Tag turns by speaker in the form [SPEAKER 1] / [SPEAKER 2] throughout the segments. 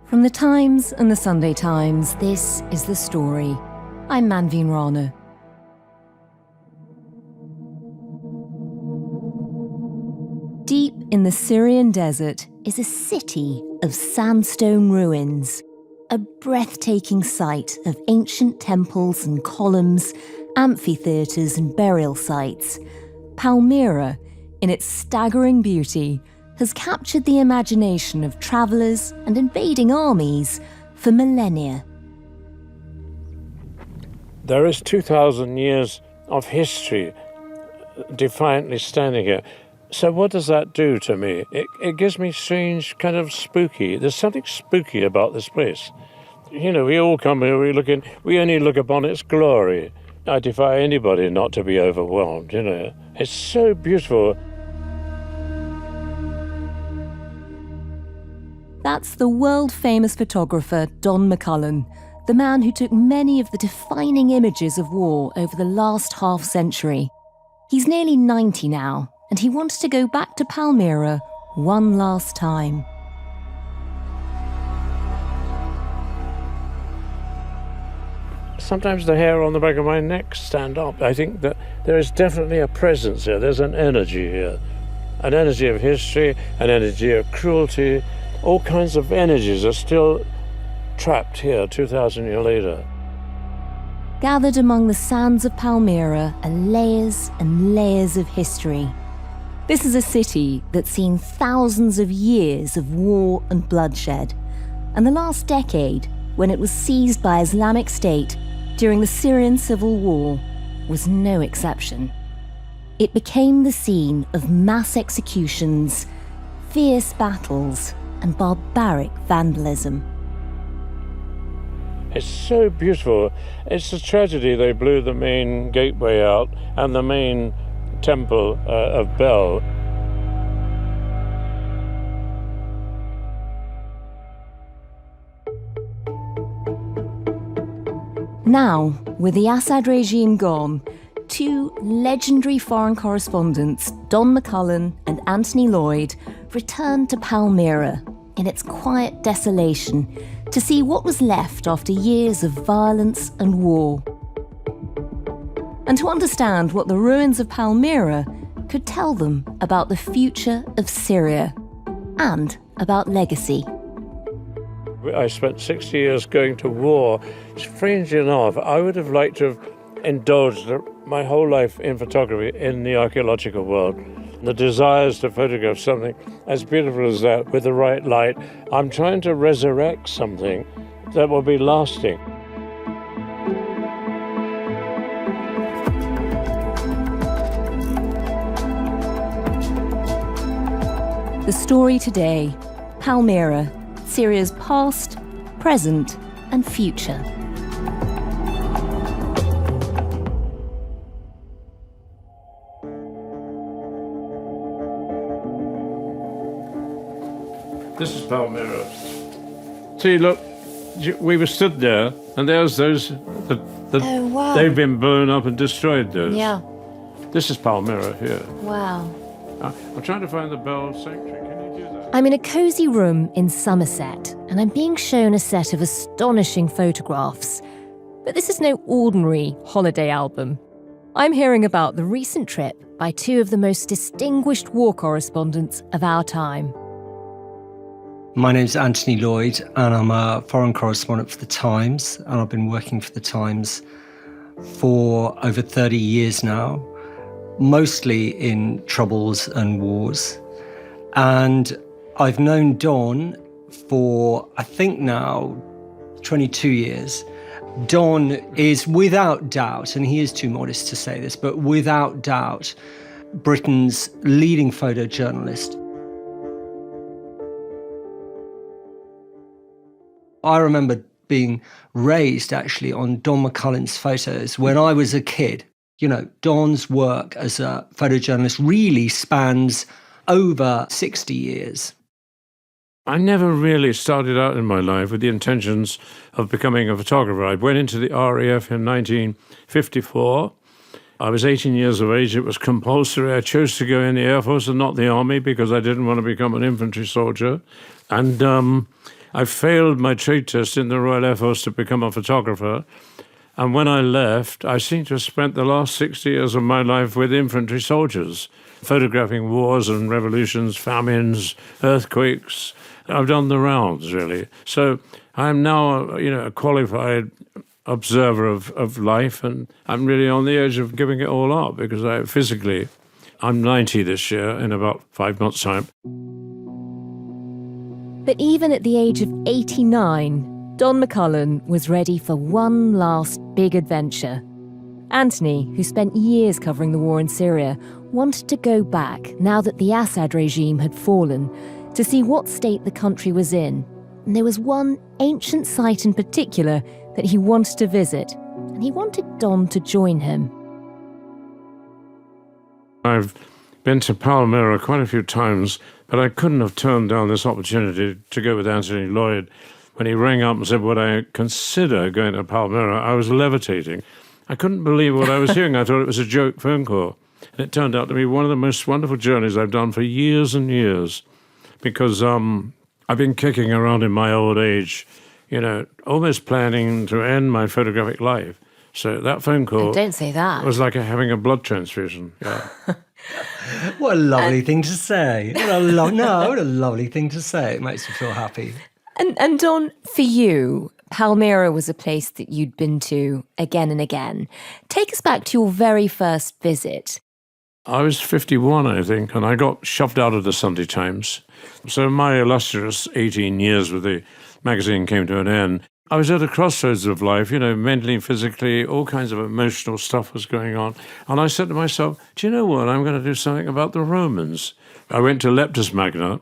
[SPEAKER 1] From the Times and the Sunday Times, this is The Story. I'm Manveen Rana. Deep in the Syrian desert is a city of sandstone ruins, a breathtaking sight of ancient temples and columns, amphitheatres and burial sites. Palmyra, in its staggering beauty, has captured the imagination of travellers and invading armies for millennia.
[SPEAKER 2] There is 2,000 years of history defiantly standing here. So what does that do to me? It gives me strange, kind of spooky. There's something spooky about this place. You know, we all come here, we only look upon its glory. I defy anybody not to be overwhelmed, you know. It's so beautiful.
[SPEAKER 1] That's the world-famous photographer Don McCullin, the man who took many of the defining images of war over the last half-century. He's nearly 90 now, and he wanted to go back to Palmyra one last time.
[SPEAKER 2] Sometimes the hair on the back of my neck stand up. I think that there is definitely a presence here. There's an energy here. An energy of history, an energy of cruelty. All kinds of energies are still trapped here 2,000 years later.
[SPEAKER 1] Gathered among the sands of Palmyra are layers and layers of history. This is a city that's seen thousands of years of war and bloodshed, and the last decade, when it was seized by Islamic State during the Syrian civil war, was no exception. It became the scene of mass executions, fierce battles, and barbaric vandalism.
[SPEAKER 2] It's so beautiful. It's a tragedy they blew the main gateway out and the main temple of Bel.
[SPEAKER 1] Now, with the Assad regime gone, two legendary foreign correspondents, Don McCullin and Anthony Loyd, returned to Palmyra in its quiet desolation to see what was left after years of violence and war. And to understand what the ruins of Palmyra could tell them about the future of Syria and about legacy.
[SPEAKER 2] I spent 60 years going to war. Strangely enough, I would have liked to have indulged my whole life in photography in the archaeological world. The desires to photograph something as beautiful as that with the right light. I'm trying to resurrect something that will be lasting.
[SPEAKER 1] The story today, Palmyra, Syria's past, present, and future.
[SPEAKER 2] This is Palmyra. See, look, we were stood there, and there's those
[SPEAKER 1] Oh, wow.
[SPEAKER 2] They've been blown up and destroyed. Those.
[SPEAKER 1] Yeah.
[SPEAKER 2] This is Palmyra here.
[SPEAKER 1] Wow.
[SPEAKER 2] I'm trying to find the Bell Sanctuary. Can you do that?
[SPEAKER 1] I'm in a cosy room in Somerset, and I'm being shown a set of astonishing photographs. But this is no ordinary holiday album. I'm hearing about the recent trip by two of the most distinguished war correspondents of our time.
[SPEAKER 3] My name's Anthony Loyd, and I'm a foreign correspondent for The Times, and I've been working for The Times for over 30 years now, mostly in troubles and wars. And I've known Don for, I think now, 22 years. Don is without doubt, and he is too modest to say this, but without doubt, Britain's leading photojournalist. I remember being raised actually on Don McCullin's photos when I was a kid. You know, Don's work as a photojournalist really spans over 60 years.
[SPEAKER 2] I never really started out in my life with the intentions of becoming a photographer. I went into the RAF in 1954. I was 18 years of age. It was compulsory. I chose to go in the Air Force and not the Army because I didn't want to become an infantry soldier. And I failed my trade test in the Royal Air Force to become a photographer. And when I left, I seem to have spent the last 60 years of my life with infantry soldiers, photographing wars and revolutions, famines, earthquakes. I've done the rounds, really. So I'm now, a qualified observer of life, and I'm really on the edge of giving it all up because I'm 90 this year in about 5 months' time.
[SPEAKER 1] But even at the age of 89, Don McCullin was ready for one last big adventure. Anthony, who spent years covering the war in Syria, wanted to go back now that the Assad regime had fallen to see what state the country was in. And there was one ancient site in particular that he wanted to visit, and he wanted Don to join him.
[SPEAKER 2] I've been to Palmyra quite a few times, but I couldn't have turned down this opportunity to go with Anthony Loyd. When he rang up and said, would I consider going to Palmyra, I was levitating. I couldn't believe what I was hearing. I thought it was a joke phone call. And it turned out to be one of the most wonderful journeys I've done for years and years, because I've been kicking around in my old age, almost planning to end my photographic life. So that phone call...
[SPEAKER 1] Don't say that.
[SPEAKER 2] ...was like having a blood transfusion. Yeah.
[SPEAKER 3] What a lovely thing to say. What a lovely thing to say. It makes me feel happy.
[SPEAKER 1] And Don, for you, Palmyra was a place that you'd been to again and again. Take us back to your very first visit.
[SPEAKER 2] I was 51, I think, and I got shoved out of the Sunday Times. So my illustrious 18 years with the magazine came to an end. I was at a crossroads of life, mentally, physically, all kinds of emotional stuff was going on. And I said to myself, do you know what? I'm going to do something about the Romans. I went to Leptis Magna,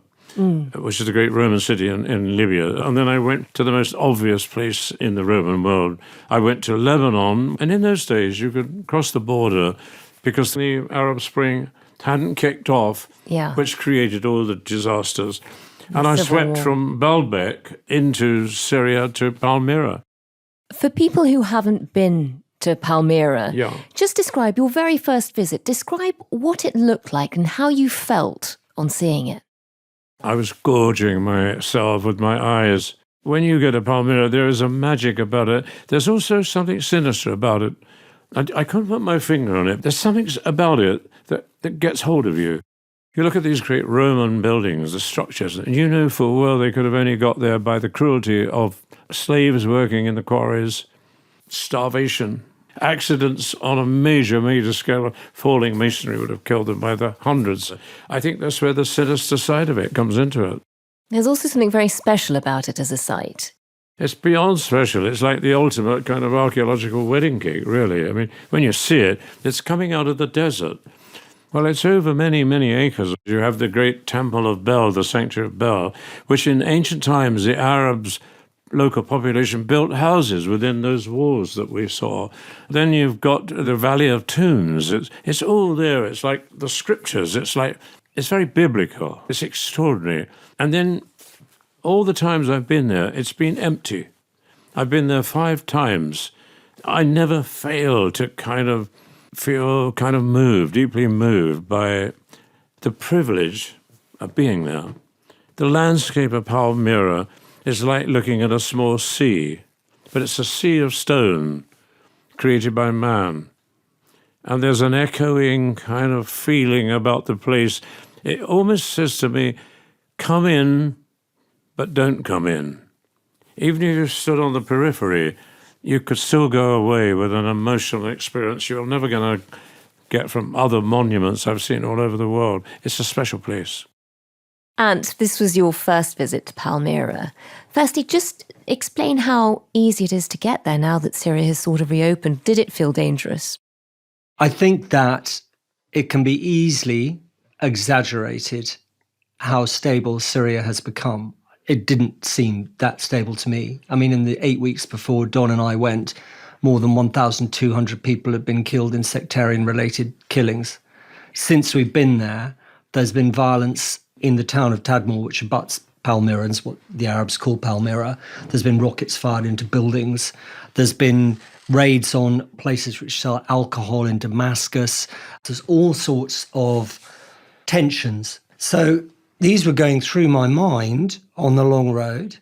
[SPEAKER 2] which is a great Roman city in Libya. And then I went to the most obvious place in the Roman world. I went to Lebanon. And in those days, you could cross the border because the Arab Spring hadn't kicked off, which created all the disasters. And I swept from Baalbek into Syria to Palmyra.
[SPEAKER 1] For people who haven't been to Palmyra, just describe your very first visit. Describe what it looked like and how you felt on seeing it.
[SPEAKER 2] I was gorging myself with my eyes. When you go to Palmyra, there is a magic about it. There's also something sinister about it. I couldn't put my finger on it. There's something about it that gets hold of you. You look at these great Roman buildings, the structures, and you know full well they could have only got there by the cruelty of slaves working in the quarries, starvation, accidents on a major scale. Falling masonry would have killed them by the hundreds. I think that's where the sinister side of it comes into it.
[SPEAKER 1] There's also something very special about it as a site.
[SPEAKER 2] It's beyond special. It's like the ultimate kind of archaeological wedding cake, really. I mean, when you see it, it's coming out of the desert. Well, it's over many, many acres. You have the great Temple of Bel, the Sanctuary of Bel, which in ancient times the Arabs, local population, built houses within those walls that we saw. Then you've got the Valley of Tombs. It's all there. It's like the scriptures. It's very biblical. It's extraordinary. And then all the times I've been there, it's been empty. I've been there 5 times. I never fail to feel moved, deeply moved by the privilege of being there. The landscape of Palmyra is like looking at a small sea, but it's a sea of stone created by man. And there's an echoing kind of feeling about the place. It almost says to me, come in, but don't come in. Even if you stood on the periphery, you could still go away with an emotional experience you're never going to get from other monuments I've seen all over the world. It's a special place.
[SPEAKER 1] And this was your first visit to Palmyra. Firstly, just explain how easy it is to get there now that Syria has sort of reopened. Did it feel dangerous?
[SPEAKER 3] I think that it can be easily exaggerated how stable Syria has become. It didn't seem that stable to me. I mean, in the 8 weeks before Don and I went, more than 1,200 people had been killed in sectarian-related killings. Since we've been there, there's been violence in the town of Tadmor, which abuts Palmyra, and what the Arabs call Palmyra. There's been rockets fired into buildings. There's been raids on places which sell alcohol in Damascus. There's all sorts of tensions. So these were going through my mind on the long road,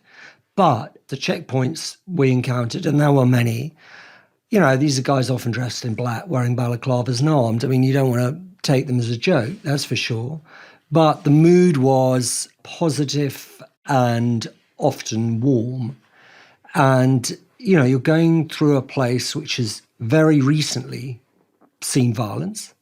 [SPEAKER 3] But the checkpoints we encountered, and there were many, these are guys often dressed in black, wearing balaclavas and armed. I mean, you don't want to take them as a joke, that's for sure. But the mood was positive and often warm. And, you're going through a place which has very recently seen violence,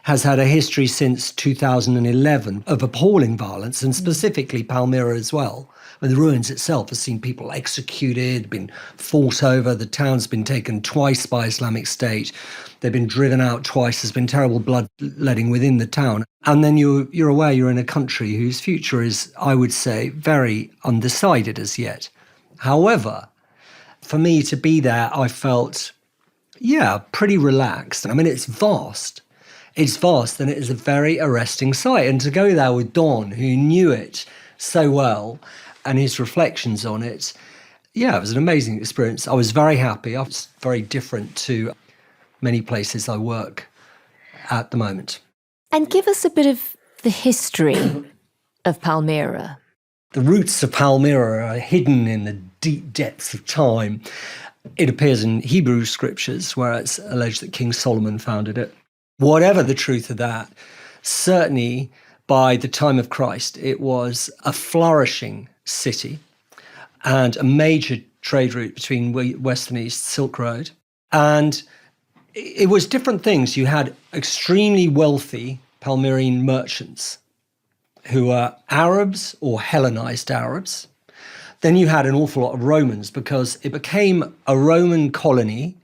[SPEAKER 3] has had a history since 2011 of appalling violence, and specifically Palmyra as well. And the ruins itself has seen people executed, been fought over. The town's been taken twice by Islamic State. They've been driven out twice. There's been terrible bloodletting within the town. And then you're aware you're in a country whose future is, I would say, very undecided as yet. However, for me to be there, I felt, pretty relaxed. I mean, it's vast. It's vast, and it is a very arresting sight. And to go there with Don, who knew it so well, and his reflections on it, it was an amazing experience. I was very happy. I was very different to many places I work at the moment.
[SPEAKER 1] And give us a bit of the history of Palmyra.
[SPEAKER 3] The roots of Palmyra are hidden in the deep depths of time. It appears in Hebrew scriptures, where it's alleged that King Solomon founded it. Whatever the truth of that, certainly by the time of Christ, it was a flourishing city and a major trade route between West and East, Silk Road. And it was different things. You had extremely wealthy Palmyrean merchants who were Arabs or Hellenized Arabs. Then you had an awful lot of Romans, because it became a Roman colony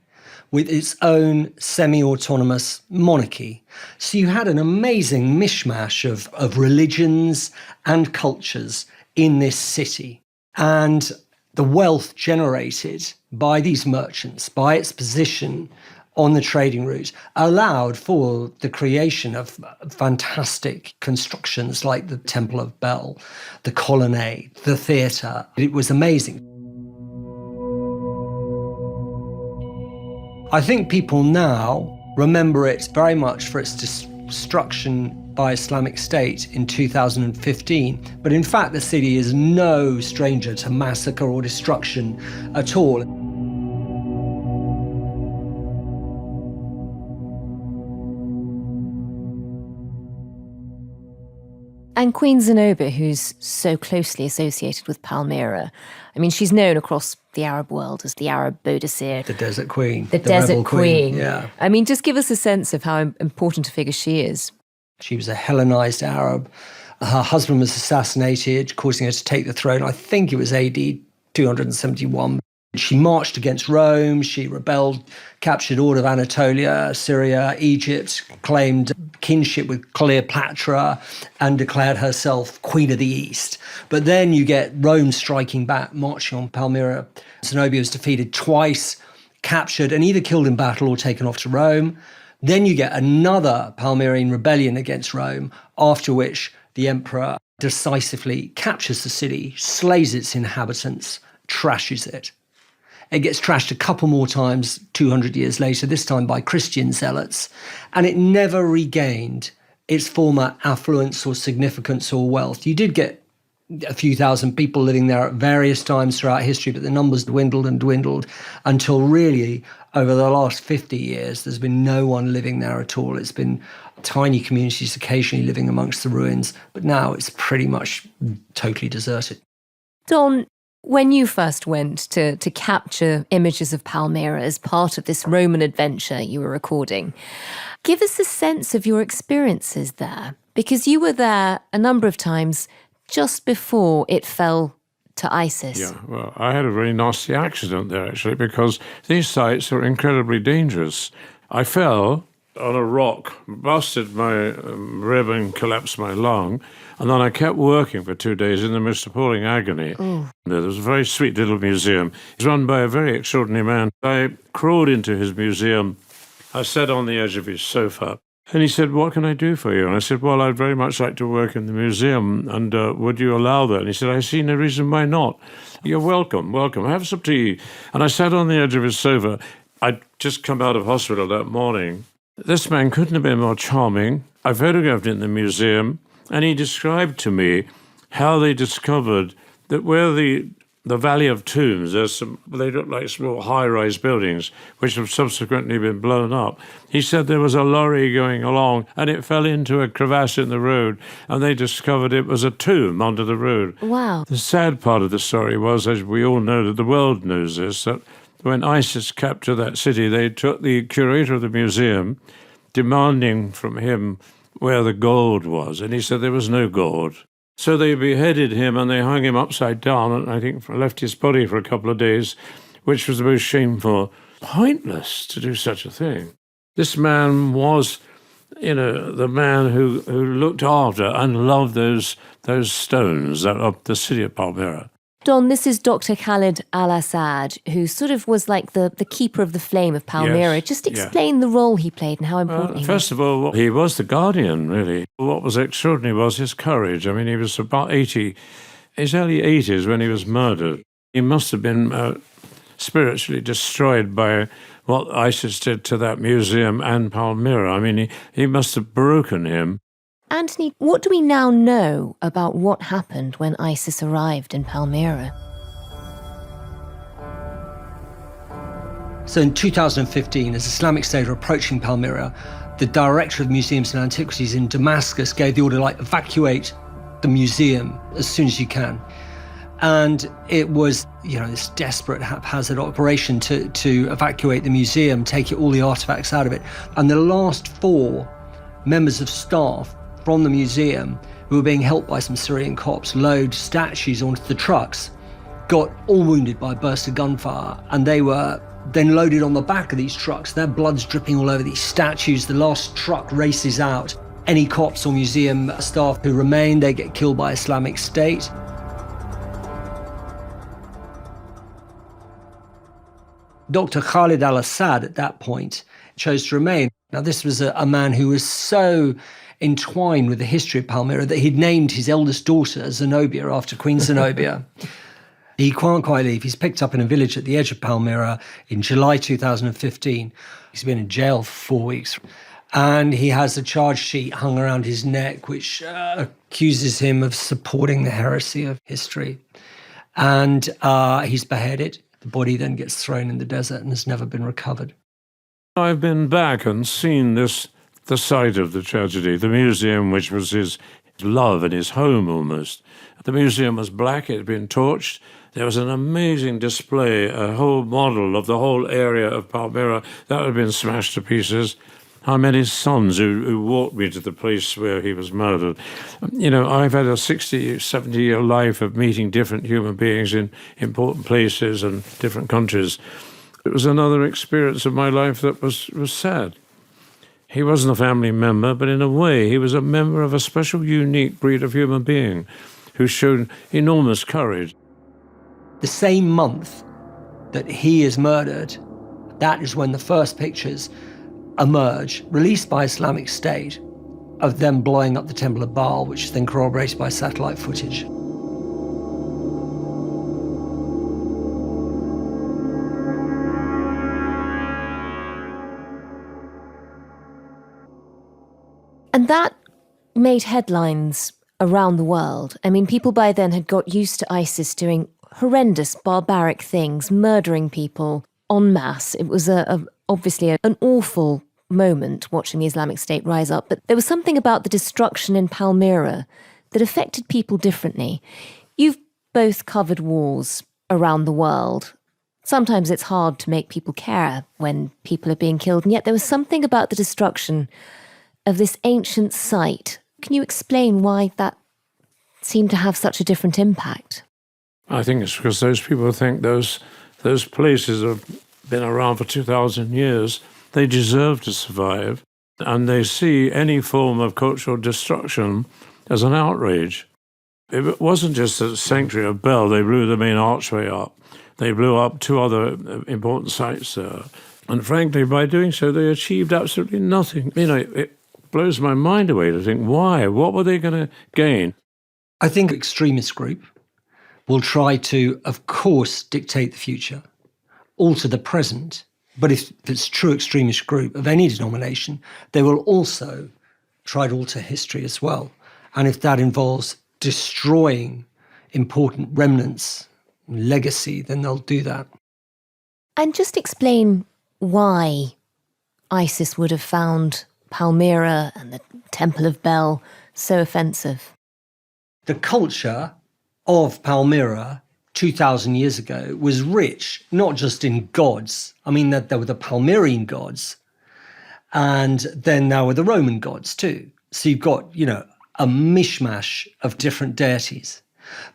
[SPEAKER 3] with its own semi-autonomous monarchy. So you had an amazing mishmash of religions and cultures in this city. And the wealth generated by these merchants, by its position on the trading route, allowed for the creation of fantastic constructions like the Temple of Bel, the colonnade, the theatre. It was amazing. I think people now remember it very much for its destruction by Islamic State in 2015. But in fact, the city is no stranger to massacre or destruction at all.
[SPEAKER 1] And Queen Zenobia, who's so closely associated with Palmyra, I mean, she's known across the Arab world as the Arab Boadicea.
[SPEAKER 3] The Desert Queen.
[SPEAKER 1] The Desert Queen.
[SPEAKER 3] Yeah.
[SPEAKER 1] I mean, just give us a sense of how important a figure she is.
[SPEAKER 3] She was a Hellenized Arab. Her husband was assassinated, causing her to take the throne. I think it was AD 271. She marched against Rome. She rebelled, captured all of Anatolia, Syria, Egypt, claimed kinship with Cleopatra, and declared herself Queen of the East. But then you get Rome striking back, marching on Palmyra. Zenobia was defeated twice, captured, and either killed in battle or taken off to Rome. Then you get another Palmyrean rebellion against Rome, after which the emperor decisively captures the city, slays its inhabitants, trashes it. It gets trashed a couple more times 200 years later, this time by Christian zealots, and it never regained its former affluence or significance or wealth. You did get a few thousand people living there at various times throughout history, but the numbers dwindled and dwindled until really over the last 50 years, there's been no one living there at all. It's been tiny communities occasionally living amongst the ruins, but now it's pretty much totally deserted.
[SPEAKER 1] Don, when you first went to capture images of Palmyra as part of this Roman adventure you were recording, give us a sense of your experiences there, because you were there a number of times just before it fell to ISIS.
[SPEAKER 2] Yeah, well, I had a very nasty accident there, actually, because these sites are incredibly dangerous. I fell on a rock, busted my rib and collapsed my lung, and then I kept working for 2 days in the most appalling agony.
[SPEAKER 1] Ooh.
[SPEAKER 2] There was a very sweet little museum. It's run by a very extraordinary man. I crawled into his museum. I sat on the edge of his sofa, and he said, "What can I do for you?" And I said, "Well, I'd very much like to work in the museum, and would you allow that?" And he said, "I see no reason why not. You're welcome, welcome. Have some tea." And I sat on the edge of his sofa. I'd just come out of hospital that morning. This man couldn't have been more charming. I photographed it in the museum, and he described to me how they discovered that where the the Valley of Tombs, they look like small high-rise buildings, which have subsequently been blown up. He said there was a lorry going along, and it fell into a crevasse in the road, and they discovered it was a tomb under the road.
[SPEAKER 1] Wow.
[SPEAKER 2] The sad part of the story was, as we all know, that the world knows this, that when ISIS captured that city, they took the curator of the museum, demanding from him where the gold was, and he said there was no gold. So they beheaded him and they hung him upside down and I think left his body for a couple of days, which was the most shameful. Pointless to do such a thing. This man was, the man who looked after and loved those stones that up the city of Palmyra.
[SPEAKER 1] Don, this is Dr. Khalid al-Assad, who sort of was like the keeper of the flame of Palmyra.
[SPEAKER 2] Yes,
[SPEAKER 1] Just explain the role he played and how important he was.
[SPEAKER 2] First of all, he was the guardian, really. What was extraordinary was his courage. I mean, he was about 80, his early 80s when he was murdered. He must have been spiritually destroyed by what ISIS did to that museum and Palmyra. I mean, he must have broken him.
[SPEAKER 1] Anthony, what do we now know about what happened when ISIS arrived in Palmyra?
[SPEAKER 3] So in 2015, as Islamic State are approaching Palmyra, the director of museums and antiquities in Damascus gave the order, evacuate the museum as soon as you can. And it was, this desperate, haphazard operation to evacuate the museum, take all the artifacts out of it. And the last 4 members of staff from the museum, who were being helped by some Syrian cops, load statues onto the trucks, got all wounded by a burst of gunfire, and they were then loaded on the back of these trucks. Their blood's dripping all over these statues. The last truck races out. Any cops or museum staff who remain, they get killed by Islamic State. Dr. Khalid al-Assad, at that point, chose to remain. Now, this was a man who was so entwined with the history of Palmyra that he'd named his eldest daughter Zenobia after Queen Zenobia. He can't quite leave. He's picked up in a village at the edge of Palmyra in July 2015. He's been in jail for 4 weeks. And he has a charge sheet hung around his neck which accuses him of supporting the heresy of history. And he's beheaded. The body then gets thrown in the desert and has never been recovered.
[SPEAKER 2] I've been back and seen the site of the tragedy, the museum, which was his love and his home almost. The museum was black, it had been torched. There was an amazing display, a whole model of the whole area of Palmyra that had been smashed to pieces. How many sons who walked me to the place where he was murdered. I've had a 60, 70-year life of meeting different human beings in important places and different countries. It was another experience of my life that was sad. He wasn't a family member, but in a way, he was a member of a special, unique breed of human being who showed enormous courage.
[SPEAKER 3] The same month that he is murdered, that is when the first pictures emerge, released by Islamic State, of them blowing up the Temple of Baal, which is then corroborated by satellite footage.
[SPEAKER 1] And that made headlines around the world. I mean, people by then had got used to ISIS doing horrendous, barbaric things, murdering people en masse. It was obviously an awful moment watching the Islamic State rise up. But there was something about the destruction in Palmyra that affected people differently. You've both covered wars around the world. Sometimes it's hard to make people care when people are being killed, and yet there was something about the destruction of this ancient site. Can you explain why that seemed to have such a different impact?
[SPEAKER 2] I think it's because those people think those places have been around for 2,000 years. They deserve to survive, and they see any form of cultural destruction as an outrage. It wasn't just a sanctuary of Bel. They blew the main archway up. They blew up 2 other important sites there. And frankly, by doing so, they achieved absolutely nothing. It blows my mind away to think, why? What were they going to gain?
[SPEAKER 3] I think an extremist group will try to, of course, dictate the future, alter the present. But if it's a true extremist group of any denomination, they will also try to alter history as well. And if that involves destroying important remnants, legacy, then they'll do that.
[SPEAKER 1] And just explain why ISIS would have found Palmyra and the Temple of Bel so offensive.
[SPEAKER 3] The culture of Palmyra 2,000 years ago was rich, not just in gods. I mean, there were the Palmyrian gods, and then there were the Roman gods too. So you've got, a mishmash of different deities.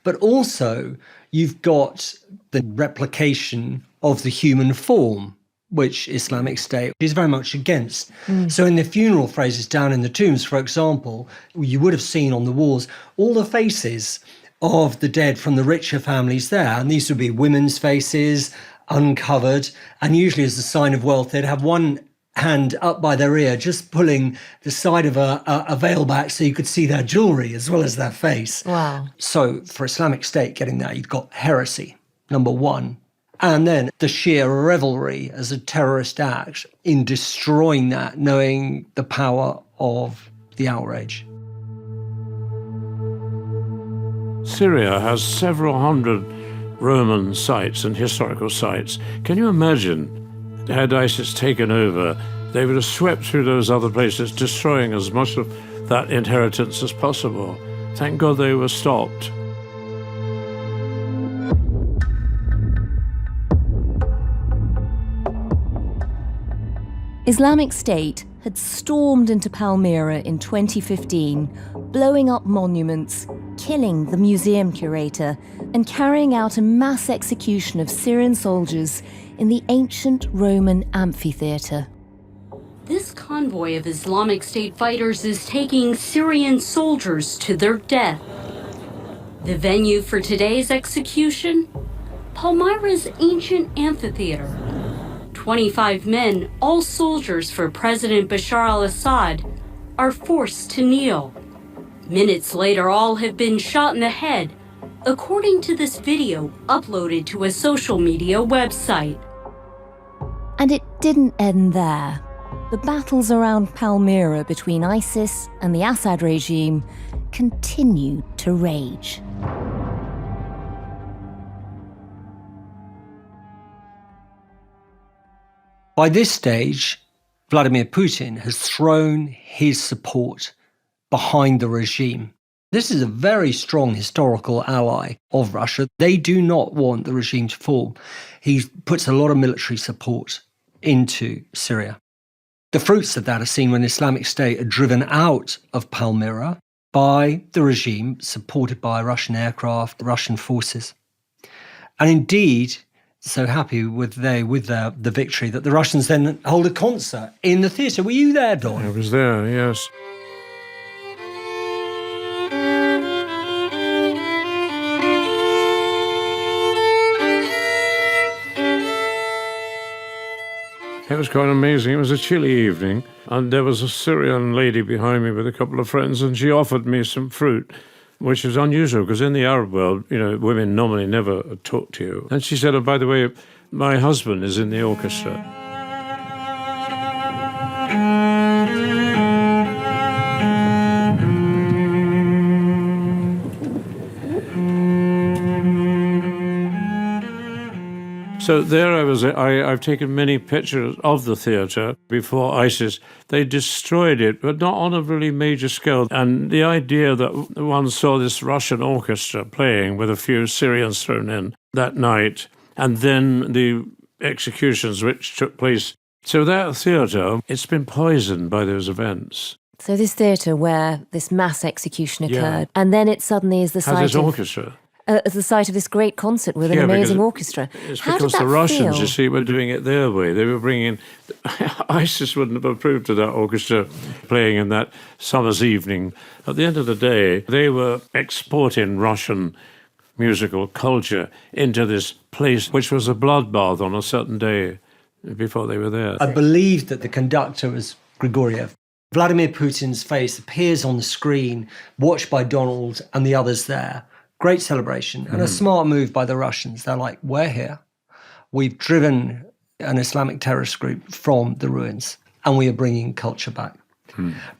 [SPEAKER 3] But also you've got the replication of the human form, which Islamic State is very much against. So in the funeral phrases down in the tombs, for example, you would have seen on the walls all the faces of the dead from the richer families there. And these would be women's faces, uncovered. And usually as a sign of wealth, they'd have one hand up by their ear, just pulling the side of a veil back so you could see their jewelry as well as their face.
[SPEAKER 1] Wow.
[SPEAKER 3] So for Islamic State getting that, you've got heresy, number one. And then the sheer revelry as a terrorist act in destroying that, knowing the power of the outrage.
[SPEAKER 2] Syria has several hundred Roman sites and historical sites. Can you imagine, had ISIS taken over, they would have swept through those other places, destroying as much of that inheritance as possible. Thank God they were stopped.
[SPEAKER 1] Islamic State had stormed into Palmyra in 2015, blowing up monuments, killing the museum curator, and carrying out a mass execution of Syrian soldiers in the ancient Roman amphitheatre.
[SPEAKER 4] This convoy of Islamic State fighters is taking Syrian soldiers to their death. The venue for today's execution? Palmyra's ancient amphitheatre. 25 men, all soldiers for President Bashar al-Assad, are forced to kneel. Minutes later, all have been shot in the head, according to this video uploaded to a social media website.
[SPEAKER 1] And it didn't end there. The battles around Palmyra between ISIS and the Assad regime continued to rage.
[SPEAKER 3] By this stage, Vladimir Putin has thrown his support behind the regime. This is a very strong historical ally of Russia. They do not want the regime to fall. He puts a lot of military support into Syria. The fruits of that are seen when Islamic State are driven out of Palmyra by the regime, supported by Russian aircraft, Russian forces. And indeed, so happy with the victory that the Russians then hold a concert in the theatre. Were you there, Don?
[SPEAKER 2] I was there, yes. It was quite amazing. It was a chilly evening, and there was a Syrian lady behind me with a couple of friends, and she offered me some fruit, which was unusual because in the Arab world, women normally never talk to you. And she said, "Oh, by the way, my husband is in the orchestra." So there I was. I've taken many pictures of the theatre before ISIS. They destroyed it, but not on a really major scale. And the idea that one saw this Russian orchestra playing with a few Syrians thrown in that night, and then the executions which took place. So that theatre, it's been poisoned by those events.
[SPEAKER 1] So this theatre where this mass execution occurred, and then it suddenly is the site
[SPEAKER 2] Has this
[SPEAKER 1] of...
[SPEAKER 2] orchestra.
[SPEAKER 1] As the site of this great concert with an amazing orchestra.
[SPEAKER 2] It's
[SPEAKER 1] How
[SPEAKER 2] because
[SPEAKER 1] did that
[SPEAKER 2] the Russians,
[SPEAKER 1] feel?
[SPEAKER 2] you see, were doing it their way. They were bringing ISIS wouldn't have approved of that orchestra playing in that summer's evening. At the end of the day, they were exporting Russian musical culture into this place, which was a bloodbath on a certain day before they were there.
[SPEAKER 3] I believe that the conductor was Grigoriev. Vladimir Putin's face appears on the screen, watched by Donald and the others there. Great celebration and a smart move by the Russians. They're like, we're here. We've driven an Islamic terrorist group from the ruins and we are bringing culture back.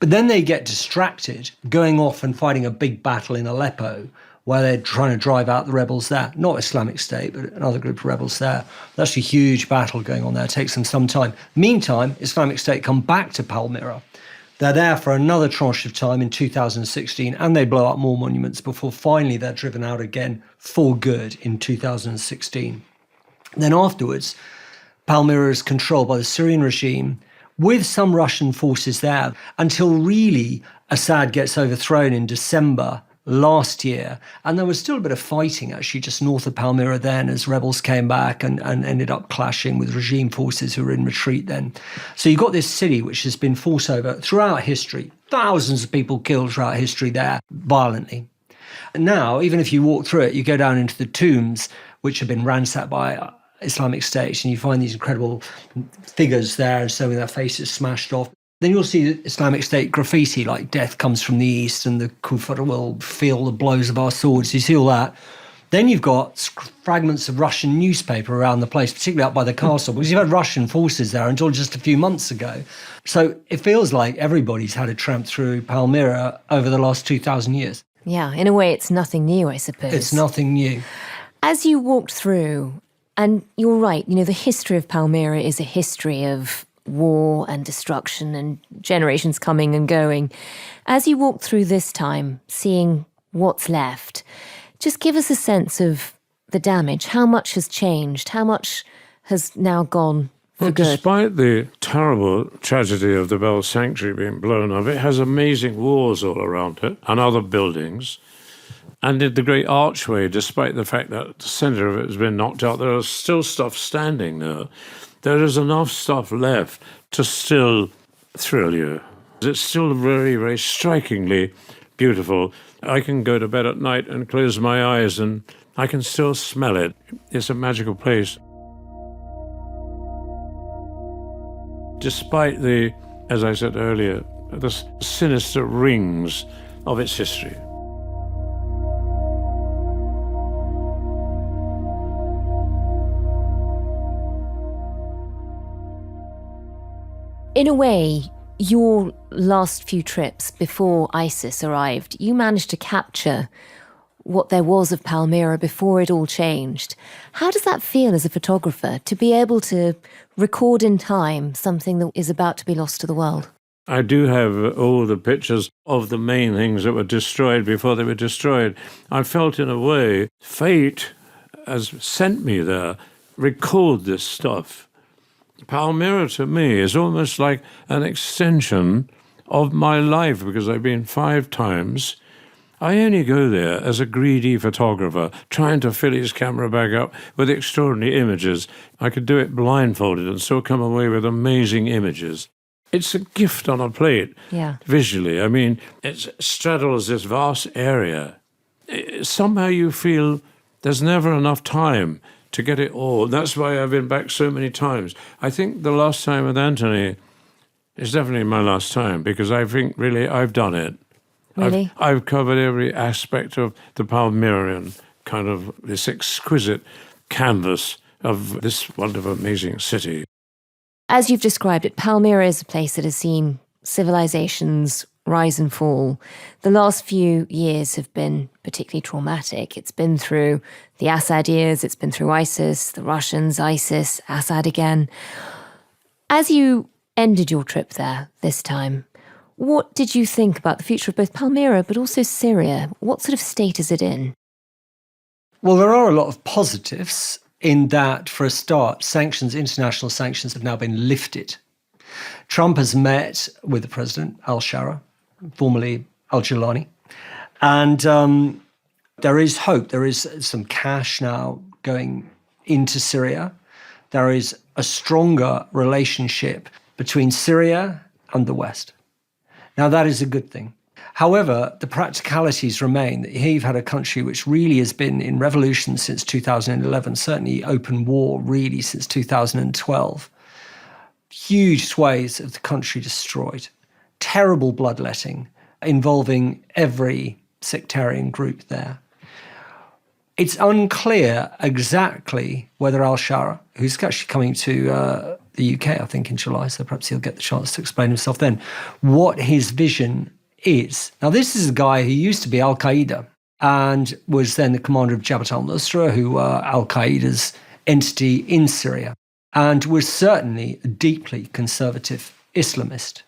[SPEAKER 3] But then they get distracted, going off and fighting a big battle in Aleppo where they're trying to drive out the rebels there. Not Islamic State, but another group of rebels there. That's a huge battle going on there. It takes them some time. Meantime, Islamic State come back to Palmyra. They're there for another tranche of time in 2016, and they blow up more monuments before finally they're driven out again for good in 2016. Then afterwards, Palmyra is controlled by the Syrian regime with some Russian forces there until really Assad gets overthrown in December last year. And there was still a bit of fighting actually just north of Palmyra then as rebels came back and ended up clashing with regime forces who were in retreat then. So you've got this city which has been fought over throughout history, thousands of people killed throughout history there violently. And now, even if you walk through it, you go down into the tombs which have been ransacked by Islamic State, and you find these incredible figures there and so with their faces smashed off. Then you'll see Islamic State graffiti like death comes from the east and the Kufar will feel the blows of our swords. You see all that. Then you've got fragments of Russian newspaper around the place, particularly up by the castle, because you've had Russian forces there until just a few months ago. So it feels like everybody's had a tramp through Palmyra over the last 2,000 years.
[SPEAKER 1] Yeah, in a way it's nothing new, I suppose.
[SPEAKER 3] It's nothing new.
[SPEAKER 1] As you walked through, and you're right, the history of Palmyra is a history of war and destruction and generations coming and going. As you walk through this time, seeing what's left, just give us a sense of the damage. How much has changed? How much has now gone for good?
[SPEAKER 2] Despite the terrible tragedy of the Bell Sanctuary being blown up, it has amazing walls all around it and other buildings. And the great archway, despite the fact that the centre of it has been knocked out, there is still stuff standing there. There is enough stuff left to still thrill you. It's still very, very strikingly beautiful. I can go to bed at night and close my eyes and I can still smell it. It's a magical place. Despite the, as I said earlier, the sinister rings of its history.
[SPEAKER 1] In a way, your last few trips before ISIS arrived, you managed to capture what there was of Palmyra before it all changed. How does that feel as a photographer, to be able to record in time something that is about to be lost to the world?
[SPEAKER 2] I do have all the pictures of the main things that were destroyed before they were destroyed. I felt, in a way, fate has sent me there, record this stuff. Palmyra to me is almost like an extension of my life because I've been 5 times. I only go there as a greedy photographer trying to fill his camera bag up with extraordinary images. I could do it blindfolded and still come away with amazing images. It's a gift on a plate, visually. I mean, it straddles this vast area. Somehow you feel there's never enough time to get it all. That's why I've been back so many times. I think the last time with Anthony is definitely my last time because I think really I've done it.
[SPEAKER 1] Really?
[SPEAKER 2] I've covered every aspect of the Palmyrian kind of this exquisite canvas of this wonderful, amazing city.
[SPEAKER 1] As you've described it, Palmyra is a place that has seen civilizations rise and fall. The last few years have been particularly traumatic. It's been through the Assad years, it's been through ISIS, the Russians, ISIS, Assad again. As you ended your trip there this time, what did you think about the future of both Palmyra but also Syria? What sort of state is it in?
[SPEAKER 3] Well, there are a lot of positives in that, for a start, international sanctions have now been lifted. Trump has met with the president, al-Shara, formerly al-Jilani, and there is hope. There is some cash now going into Syria. There is a stronger relationship between Syria and the West. Now, that is a good thing. However, the practicalities remain. Here you've had a country which really has been in revolution since 2011, certainly open war really since 2012. Huge swathes of the country destroyed. Terrible bloodletting involving every sectarian group there. It's unclear exactly whether al-Shara, who's actually coming to the UK, I think, in July, so perhaps he'll get the chance to explain himself then, what his vision is. Now, this is a guy who used to be al-Qaeda. and was then the commander of Jabhat al-Nusra, who were al-Qaeda's entity in Syria, and was certainly a deeply conservative Islamist.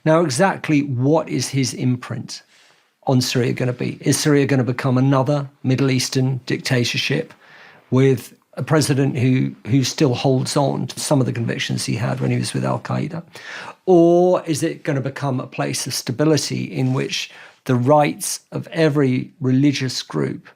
[SPEAKER 3] Now, exactly what is his imprint on Syria going to be? Is Syria going to become another Middle Eastern dictatorship with a president who still holds on to some of the convictions he had when he was with al-Qaeda? Or is it going to become a place of stability in which the rights of every religious group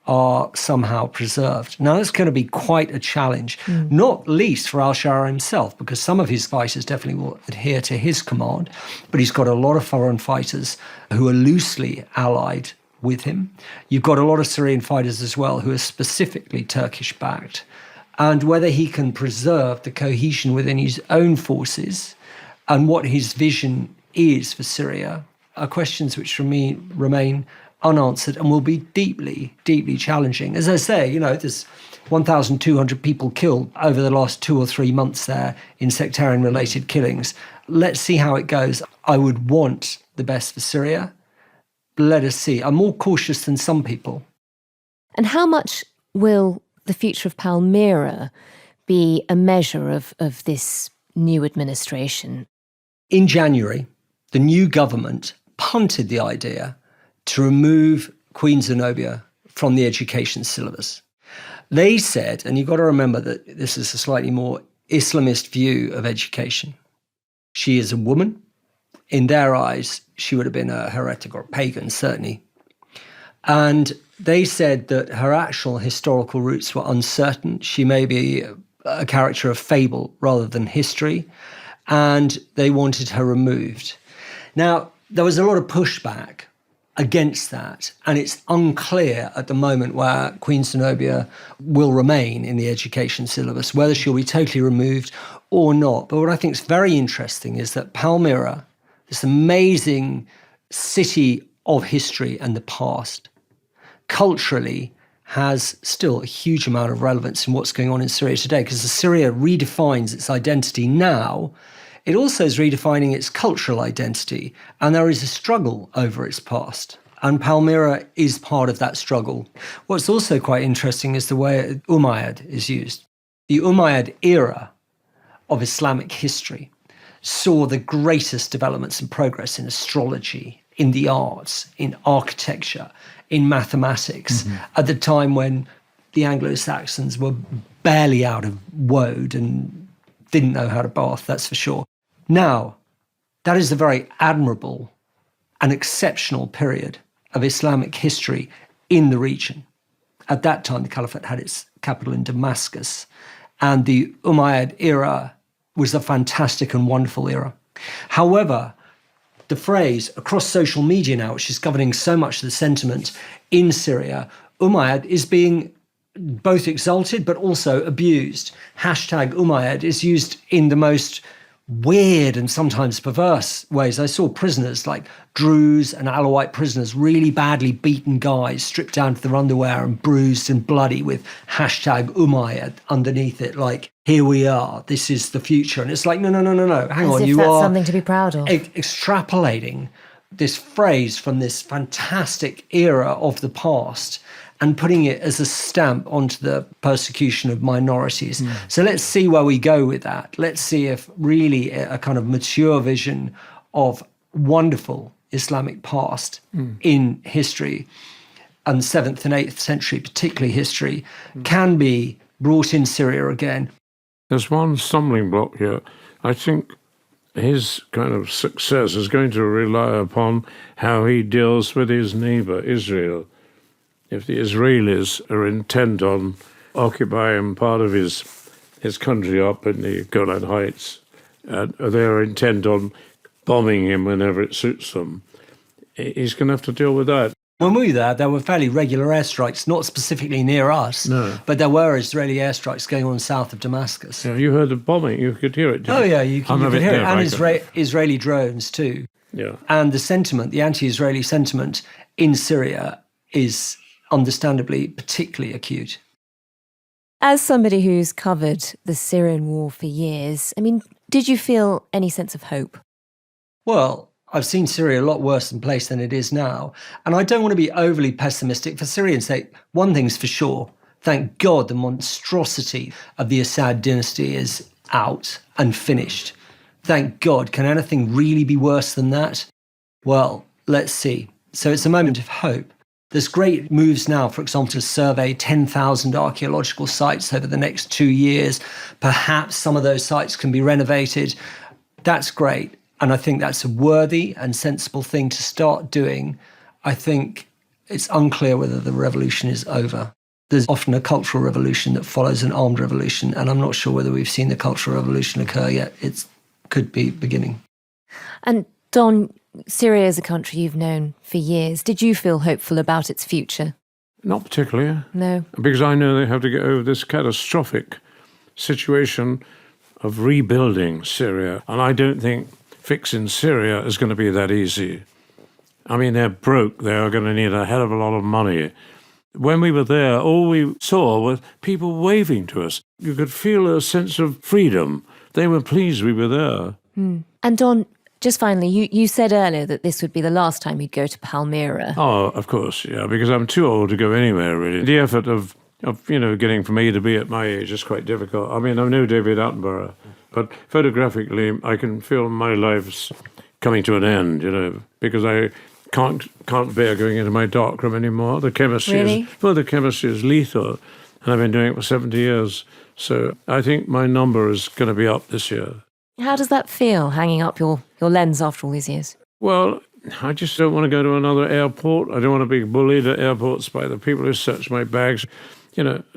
[SPEAKER 3] are somehow preserved? Now, that's going to be quite a challenge, not least for al-Shara himself, because some of his fighters definitely will adhere to his command, but he's got a lot of foreign fighters who are loosely allied with him. You've got a lot of Syrian fighters as well who are specifically Turkish-backed. And whether he can preserve the cohesion within his own forces and what his vision is for Syria are questions which remain unanswered and will be deeply, deeply challenging. As I say, there's 1,200 people killed over the last 2 or 3 months there in sectarian-related killings. Let's see how it goes. I would want the best for Syria. Let us see. I'm more cautious than some people.
[SPEAKER 1] And how much will the future of Palmyra be a measure of this new administration?
[SPEAKER 3] In January, the new government punted the idea to remove Queen Zenobia from the education syllabus. They said, and you've got to remember that this is a slightly more Islamist view of education. She is a woman. In their eyes, she would have been a heretic or a pagan, certainly. And they said that her actual historical roots were uncertain. She may be a character of fable rather than history. And they wanted her removed. Now, there was a lot of pushback against that. And it's unclear at the moment where Queen Zenobia will remain in the education syllabus, whether she'll be totally removed or not. But what I think is very interesting is that Palmyra, this amazing city of history and the past, culturally has still a huge amount of relevance in what's going on in Syria today, because as Syria redefines its identity now, it also is redefining its cultural identity, and there is a struggle over its past. And Palmyra is part of that struggle. What's also quite interesting is the way Umayyad is used. The Umayyad era of Islamic history saw the greatest developments and progress in astrology, in the arts, in architecture, in mathematics, at the time when the Anglo-Saxons were barely out of woad and didn't know how to bath, that's for sure. Now, that is a very admirable and exceptional period of Islamic history in the region. At that time, the Caliphate had its capital in Damascus, and the Umayyad era was a fantastic and wonderful era. However, the phrase across social media now, which is governing so much of the sentiment in Syria, Umayyad is being both exalted but also abused. Hashtag Umayyad is used in the most weird and sometimes perverse ways. I saw prisoners like Druze and Alawite prisoners, really badly beaten guys, stripped down to their underwear and bruised and bloody with hashtag Umayyad underneath it, like, here we are, this is the future. And it's like, no, hang on.
[SPEAKER 1] As if that's something to be proud of.
[SPEAKER 3] Extrapolating this phrase from this fantastic era of the past and putting it as a stamp onto the persecution of minorities. So let's see where we go with that. Let's see if really a kind of mature vision of wonderful Islamic past in history, and 7th and 8th century, particularly history, can be brought in Syria again.
[SPEAKER 2] There's one stumbling block here. I think his kind of success is going to rely upon how he deals with his neighbor, Israel. If the Israelis are intent on occupying part of his country up in the Golan Heights, they're intent on bombing him whenever it suits them, he's going to have to deal with that.
[SPEAKER 3] When we were there were fairly regular airstrikes, not specifically near us, but there were Israeli airstrikes going on south of Damascus.
[SPEAKER 2] Yeah, you heard the bombing, you could hear it.
[SPEAKER 3] Oh yeah, you could hear it, and Israeli drones too.
[SPEAKER 2] Yeah.
[SPEAKER 3] And the sentiment, the anti-Israeli sentiment in Syria is understandably particularly acute.
[SPEAKER 1] As somebody who's covered the Syrian war for years, I mean, did you feel any sense of hope?
[SPEAKER 3] Well, I've seen Syria a lot worse in place than it is now. And I don't want to be overly pessimistic for Syrians' sake. One thing's for sure. Thank God the monstrosity of the Assad dynasty is out and finished. Thank God. Can anything really be worse than that? Well, let's see. So it's a moment of hope. There's great moves now, for example, to survey 10,000 archaeological sites over the next 2 years. Perhaps some of those sites can be renovated. That's great. And I think that's a worthy and sensible thing to start doing. I think it's unclear whether the revolution is over. There's often a cultural revolution that follows an armed revolution, and I'm not sure whether we've seen the cultural revolution occur yet. It could be beginning.
[SPEAKER 1] And Don, Syria is a country you've known for years. Did you feel hopeful about its future?
[SPEAKER 2] Not particularly.
[SPEAKER 1] No.
[SPEAKER 2] Because I know they have to get over this catastrophic situation of rebuilding Syria. And I don't think fixing Syria is going to be that easy. I mean, they're broke. They are going to need a hell of a lot of money. When we were there, all we saw was people waving to us. You could feel a sense of freedom. They were pleased we were there.
[SPEAKER 1] And Don, just finally, you said earlier that this would be the last time you'd go to Palmyra.
[SPEAKER 2] Oh, of course, yeah, because I'm too old to go anywhere, really. The effort of getting from A to B at my age is quite difficult. I mean, I'm no David Attenborough, but photographically, I can feel my life's coming to an end, because I can't bear going into my darkroom anymore. The chemistry the chemistry is lethal, and I've been doing it for 70 years. So I think my number is going to be up this year.
[SPEAKER 1] How does that feel, hanging up your lens after all these years?
[SPEAKER 2] Well, I just don't want to go to another airport. I don't want to be bullied at airports by the people who search my bags.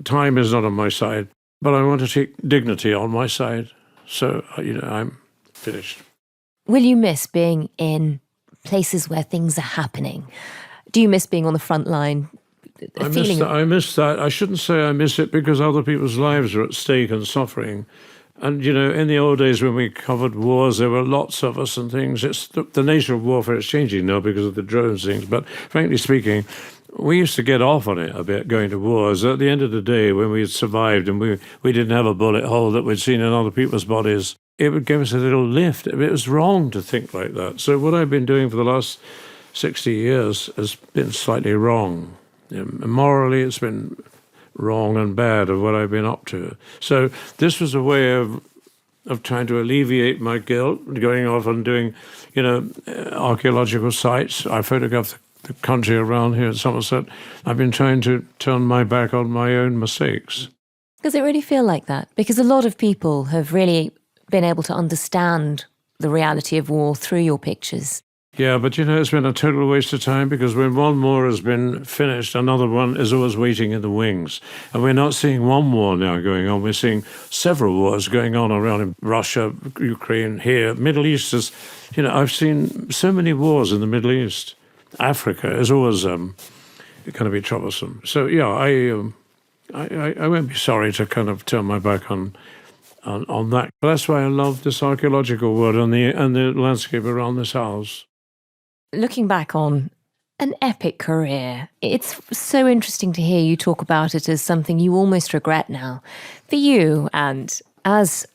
[SPEAKER 2] Time is not on my side, but I want to take dignity on my side. So, I'm finished.
[SPEAKER 1] Will you miss being in places where things are happening? Do you miss being on the front line?
[SPEAKER 2] I miss that. I shouldn't say I miss it because other people's lives are at stake and suffering. And, in the old days when we covered wars, there were lots of us and things. It's the nature of warfare is changing now because of the drones things. But frankly speaking, we used to get off on it a bit going to wars. At the end of the day, when we had survived and we didn't have a bullet hole that we'd seen in other people's bodies, it would give us a little lift. It was wrong to think like that. So what I've been doing for the last 60 years has been slightly wrong. Morally, it's been wrong and bad of what I've been up to. So this was a way of trying to alleviate my guilt, going off and doing, archaeological sites. I photographed the country around here at Somerset. I've been trying to turn my back on my own mistakes.
[SPEAKER 1] Does it really feel like that? Because a lot of people have really been able to understand the reality of war through your pictures.
[SPEAKER 2] Yeah, but it's been a total waste of time because when one war has been finished, another one is always waiting in the wings. And we're not seeing one war now going on. We're seeing several wars going on around in Russia, Ukraine, here. Middle East is, I've seen so many wars in the Middle East. Africa is always going to be troublesome. So, yeah, I won't be sorry to kind of turn my back on that. But that's why I love this archaeological world and the landscape around this house.
[SPEAKER 1] Looking back on an epic career, it's so interesting to hear you talk about it as something you almost regret now. For you, and as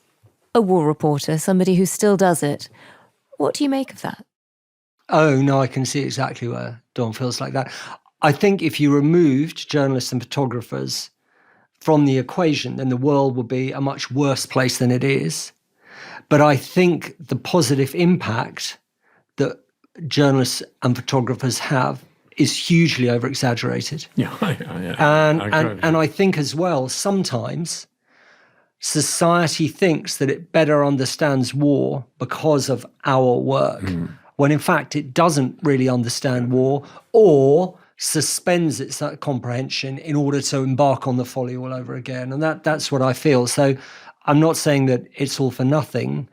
[SPEAKER 1] a war reporter, somebody who still does it, what do you make of that?
[SPEAKER 3] Oh, no, I can see exactly where Don feels like that. I think if you removed journalists and photographers from the equation, then the world would be a much worse place than it is. But I think the positive impact that journalists and photographers have is hugely over-exaggerated.
[SPEAKER 2] Yeah.
[SPEAKER 3] And I think as well, sometimes society thinks that it better understands war because of our work, when in fact it doesn't really understand war or suspends its comprehension in order to embark on the folly all over again. And that's what I feel. So I'm not saying that it's all for nothing,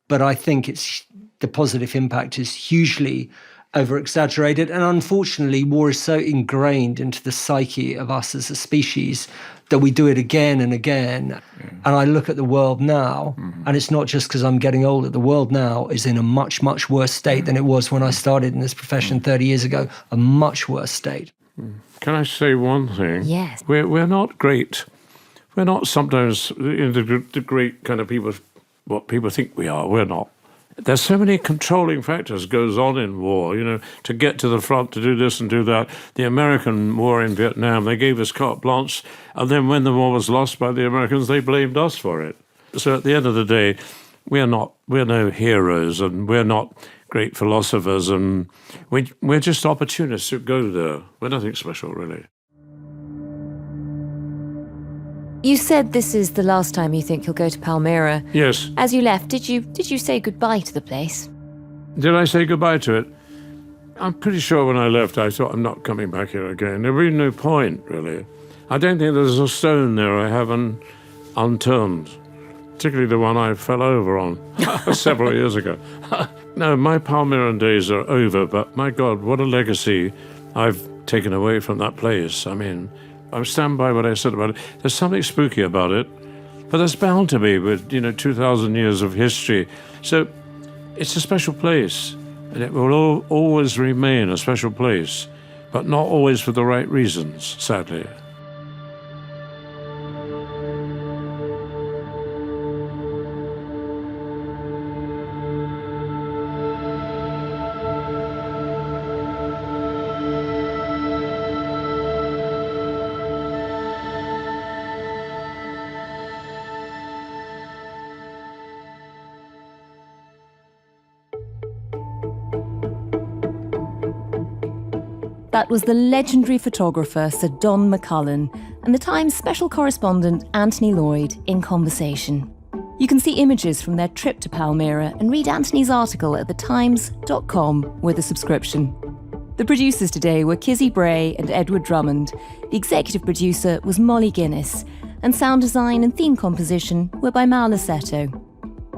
[SPEAKER 3] but I think the positive impact is hugely over-exaggerated. And unfortunately, war is so ingrained into the psyche of us as a species that we do it again and again. And I look at the world now, and it's not just because I'm getting older. The world now is in a much, much worse state than it was when I started in this profession 30 years ago, a much worse state.
[SPEAKER 2] Can I say one thing?
[SPEAKER 1] Yes.
[SPEAKER 2] We're not great. We're not sometimes the great kind of people, what people think we are. We're not. There's so many controlling factors goes on in war, to get to the front, to do this and do that. The American war in Vietnam, they gave us carte blanche, and then when the war was lost by the Americans, they blamed us for it. So at the end of the day, we're no heroes, and we're not great philosophers, and we're just opportunists who go there. We're nothing special, really.
[SPEAKER 1] You said this is the last time you think you'll go to Palmyra.
[SPEAKER 2] Yes.
[SPEAKER 1] As you left, did you say goodbye to the place?
[SPEAKER 2] Did I say goodbye to it? I'm pretty sure when I left, I thought, I'm not coming back here again. There really no point, really. I don't think there's a stone there I haven't unturned, particularly the one I fell over on several years ago. No, my Palmyran days are over, but my God, what a legacy I've taken away from that place. I mean, I stand by what I said about it. There's something spooky about it, but there's bound to be with, 2,000 years of history. So it's a special place, and it will always remain a special place, but not always for the right reasons, sadly.
[SPEAKER 1] That was the legendary photographer Sir Don McCullin and the Times special correspondent Anthony Loyd in conversation. You can see images from their trip to Palmyra and read Anthony's article at thetimes.com with a subscription. The producers today were Kizzy, Bray and Edward Drummond. The executive producer was Molly Guinness, and sound design and theme composition were by Mal Lassetto.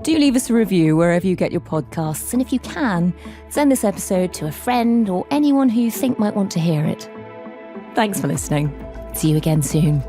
[SPEAKER 1] Do leave us a review wherever you get your podcasts, and if you can, send this episode to a friend or anyone who you think might want to hear it. Thanks for listening. See you again soon.